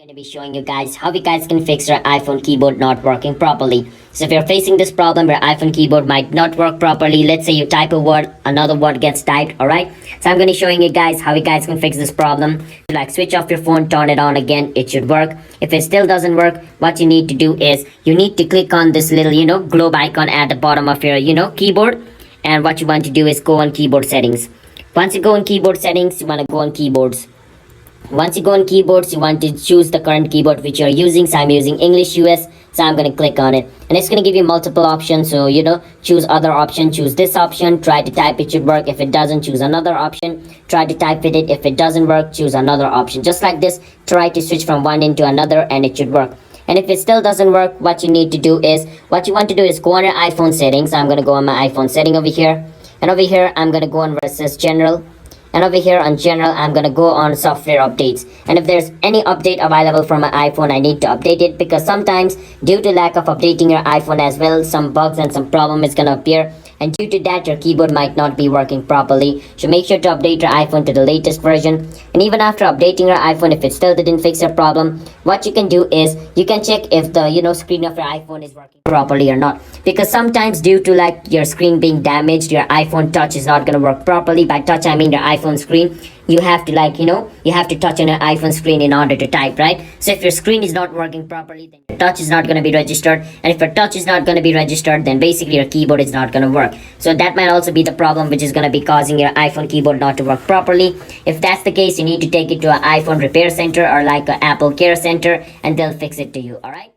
Going to be showing you guys how you guys can fix your iPhone keyboard not working properly. So if you're facing this problem where iPhone keyboard might not work properly, let's say you type a word, another word gets typed, alright? So I'm going to be showing you guys how you guys can fix this problem. Like switch off your phone, turn it on again, it should work. If it still doesn't work, what you need to do is you need to click on this little, globe icon at the bottom of your, keyboard. And what you want to do is go on keyboard settings. Once you go on keyboard settings, you want to go on keyboards. Once you go on keyboards, you want to choose the current keyboard which you're using. So I'm using English US, so I'm going to click on it. And it's going to give you multiple options. So, choose other option, choose this option, try to type, it should work. If it doesn't, choose another option, try to type with it. If it doesn't work, choose another option. Just like this, try to switch from one into another and it should work. And if it still doesn't work, what you need to do is, what you want to do is go on your iPhone settings. So I'm going to go on my iPhone setting over here. And over here, I'm going to go on where it says general. And over here on general, I'm going to go on software updates. And if there's any update available for my iPhone, I need to update it. Because sometimes, due to lack of updating your iPhone as well, some bugs and some problem is going to appear. And due to that, your keyboard might not be working properly. So make sure to update your iPhone to the latest version. And even after updating your iPhone, if it still didn't fix your problem, what you can do is, you can check if the, screen of your iPhone is working properly or not. Because sometimes due to like your screen being damaged, your iPhone touch is not going to work properly. By touch, I mean your iPhone screen. You have to you have to touch on your iPhone screen in order to type, right? So if your screen is not working properly, then your touch is not going to be registered. And if your touch is not going to be registered, then basically your keyboard is not going to work. So that might also be the problem which is going to be causing your iPhone keyboard not to work properly. If that's the case, you need to take it to an iPhone repair center or like an Apple care center and they'll fix it to you, alright?